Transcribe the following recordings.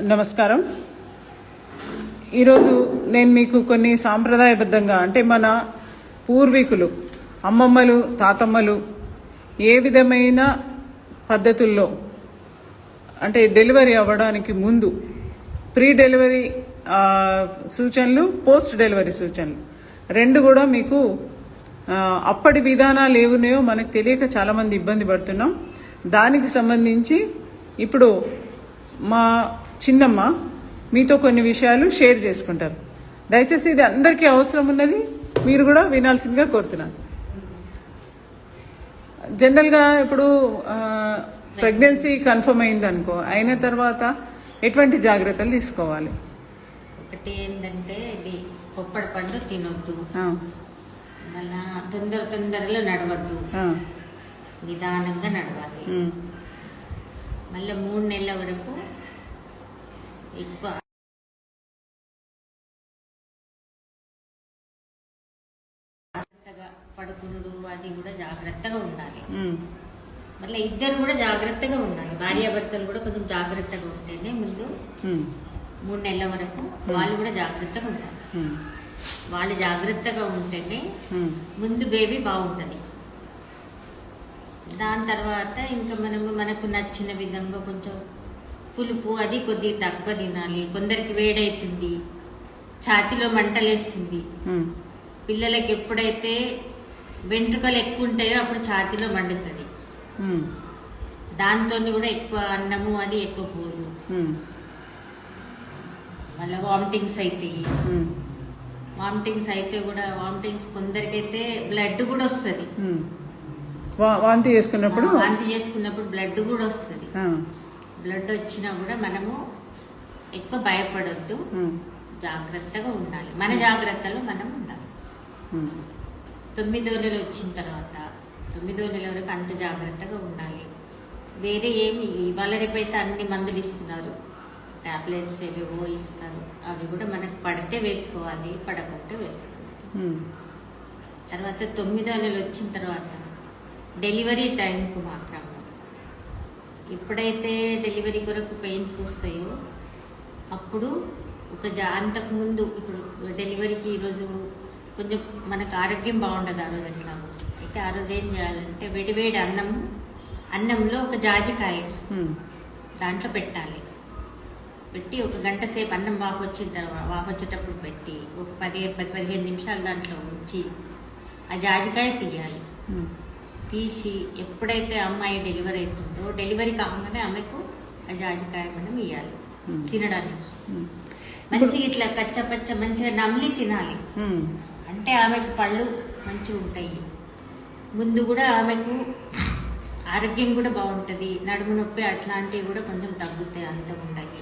నమస్కారం. ఈరోజు నేను మీకు కొన్ని సాంప్రదాయబద్ధంగా అంటే మన పూర్వీకులు అమ్మమ్మలు తాతమ్మలు ఏ విధమైన పద్ధతుల్లో అంటే డెలివరీ అవ్వడానికి ముందు ప్రీ డెలివరీ సూచనలు, పోస్ట్ డెలివరీ సూచనలు రెండు కూడా మీకు అప్పటి విధానాలు ఏమున్నాయో మనకు తెలియక చాలామంది ఇబ్బంది పడుతున్నాం. దానికి సంబంధించి ఇప్పుడు మా చిన్నమ్మ మీతో కొన్ని విషయాలు షేర్ చేసుకుంటారు. దయచేసి ఇది అందరికీ అవసరం ఉన్నది, మీరు కూడా వినాల్సిందిగా కోరుతున్నాను. జనరల్గా ఇప్పుడు ప్రెగ్నెన్సీ కన్ఫర్మ్ అయింది అనుకో, అయిన తర్వాత ఎటువంటి జాగ్రత్తలు తీసుకోవాలి? ఒకటి ఏంటంటే ఇది పొప్పడి పండు తినొద్దు, మళ్ళా తొందరలో నడవద్దు, నిదానంగా నడవాలి. మళ్ళీ 3 నెలల వరకు ఎక్కువ పడుకునుడు అది కూడా జాగ్రత్తగా ఉండాలి. మళ్ళీ ఇద్దరు కూడా జాగ్రత్తగా ఉండాలి, భార్యాభర్తలు కూడా కొంచెం జాగ్రత్తగా ఉంటేనే ముందు 3 నెలల వరకు వాళ్ళు కూడా జాగ్రత్తగా ఉంటారు. వాళ్ళు జాగ్రత్తగా ఉంటేనే ముందు బేబీ బాగుంటుంది. దాని తర్వాత ఇంకా మనకు నచ్చిన విధంగా కొంచెం పులుపు అది కొద్దిగా తక్కువ తినాలి. కొందరికి వేడవుతుంది, ఛాతిలో మంటలేస్తుంది. పిల్లలకి ఎప్పుడైతే వెంట్రుకలు ఎక్కువ ఉంటాయో అప్పుడు ఛాతిలో మండుతుంది. దాంతో కూడా ఎక్కువ అన్నము అది ఎక్కువ పోదు. మళ్ళీ వామిటింగ్స్ అవుతాయి. వామిటింగ్స్ అయితే కూడా కొందరికైతే బ్లడ్ కూడా వస్తుంది. వాంతి చేసుకున్నప్పుడు బ్లడ్ కూడా వస్తుంది. బ్లడ్ వచ్చినా కూడా మనము ఎక్కువ భయపడొద్దు, జాగ్రత్తగా ఉండాలి. మన జాగ్రత్తలో మనం ఉండాలి. 9వ నెల వచ్చిన తర్వాత 9వ నెల వరకు అంత జాగ్రత్తగా ఉండాలి. వేరే ఏమి ఇవాళ రేపైతే అన్ని మందులు ఇస్తున్నారు, టాబ్లెట్స్ ఏవేవో ఇస్తారు. అవి కూడా మనకు పడితే వేసుకోవాలి, పడకుంటే వేసుకోవాలి. తర్వాత 9వ నెల వచ్చిన తర్వాత డెలివరీ టైంకు మాత్రం ఎప్పుడైతే డెలివరీ కొరకు పెయిన్స్ వస్తాయో అప్పుడు అంతకుముందు ఇప్పుడు డెలివరీకి ఈరోజు కొంచెం మనకు ఆరోగ్యం బాగుండదు. ఆ రోజు ఎట్లా అయితే ఆ రోజు ఏం చేయాలంటే వేడివేడి అన్నంలో ఒక జాజికాయ దాంట్లో పెట్టాలి. పెట్టి 1 గంట సేపు అన్నం వాపొచ్చేటప్పుడు పెట్టి ఒక 10-15 నిమిషాలు దాంట్లో ఉంచి ఆ జాజికాయ తీయాలి. తీసి ఎప్పుడైతే అమ్మాయి డెలివరీ అవుతుందో డెలివరీ కాగానే ఆమెకు ఆ జాజికాయ మనం ఇవ్వాలి తినడానికి. మంచిగా ఇట్లా కచ్చపచ్చ మంచిగా నమిలి తినాలి. అంటే ఆమెకు పళ్ళు మంచిగా ఉంటాయి. ముందు కూడా ఆమెకు ఆరోగ్యం కూడా బాగుంటుంది. నడుము నొప్పి అట్లాంటివి కూడా కొంచెం తగ్గుతాయి, అంత ఉండయి.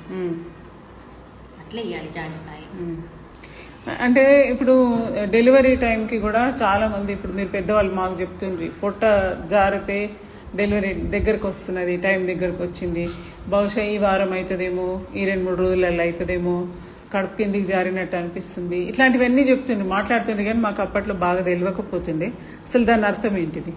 అట్లా ఇవ్వాలి జాజికాయ. అంటే ఇప్పుడు డెలివరీ టైంకి కూడా చాలా మంది, ఇప్పుడు మీరు పెద్దవాళ్ళు మాకు చెప్తుండ్రి, పొట్ట జారితే డెలివరీ దగ్గరకు వస్తున్నది, టైం దగ్గరకు వచ్చింది, బహుశా ఈ వారం అవుతుందేమో, ఈ 2-3 రోజులలో అవుతుందేమో, కడుపు కిందికి జారినట్టు అనిపిస్తుంది, ఇట్లాంటివన్నీ చెప్తుండ్రు, మాట్లాడుతుండ్రు. కానీ మాకు అప్పట్లో బాగా తెలియకపోతుండే అసలు దాని అర్థం ఏంటిది?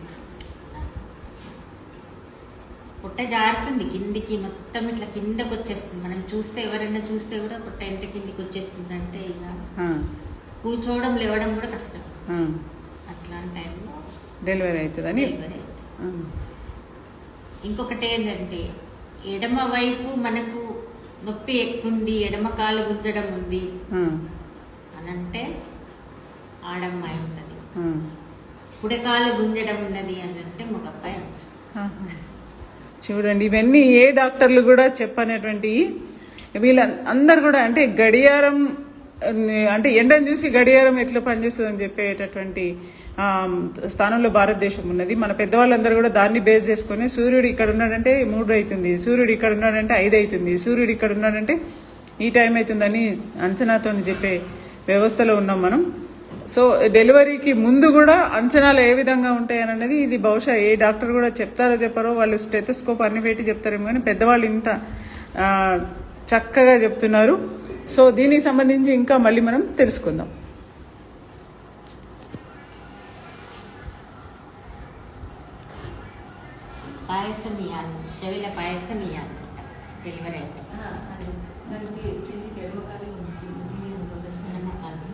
పొట్ట జారుతుంది కిందికి, మొత్తం ఇట్లా కిందకి వచ్చేస్తుంది. మనం చూస్తే ఎవరైనా చూస్తే కూడా పొట్ట ఎంత కిందికి వచ్చేస్తుంది అంటే ఇక కూర్చోవడం లేవడం కూడా కష్టం. అట్లాంటి టైంలో డెలివరీ అవుతుందని. ఇంకొకటి ఏంటంటే ఎడమ వైపు మనకు నొప్పి ఎక్కువ ఉంది, ఎడమ కాలు గుంజడం ఉంది అనంటే ఆడమ్మాయి ఉంటుంది. కుడకాలు గుంజడం ఉన్నది అని అంటే మగబ్బాయి ఉంటుంది. చూడండి, ఇవన్నీ ఏ డాక్టర్లు కూడా చెప్పనేటువంటి వీళ్ళందరూ కూడా అంటే గడియారం అంటే ఎండను చూసి గడియారం ఎట్లా పనిచేస్తుంది అని చెప్పేటటువంటి స్థానంలో భారతదేశం ఉన్నది. మన పెద్దవాళ్ళందరూ కూడా దాన్ని బేస్ చేసుకుని సూర్యుడు ఇక్కడ ఉన్నాడంటే 3 అవుతుంది, సూర్యుడు ఇక్కడ ఉన్నాడంటే 5 అవుతుంది, సూర్యుడు ఇక్కడ ఉన్నాడంటే ఈ టైం అవుతుందని అంచనాతో చెప్పే వ్యవస్థలో ఉన్నాం మనం. సో డెలివరీకి ముందు కూడా అంచనాలు ఏ విధంగా ఉంటాయని అనేది ఇది బహుశా ఏ డాక్టర్ కూడా చెప్తారో చెప్పారో, వాళ్ళు స్టెథోస్కోప్ అన్ని పెట్టి చెప్తారేమో, కానీ పెద్దవాళ్ళు ఇంత చక్కగా చెప్తున్నారు. సో దీనికి సంబంధించి ఇంకా మళ్ళీ మనం తెలుసుకుందాం. పాయసం ఇవ్వాలి, చెవిల పాయసం ఇవ్వాలి డెలివరీ అయితే. దానికి చెల్లికి ఎడమకాలి ఉంటుంది నమ్మకాలు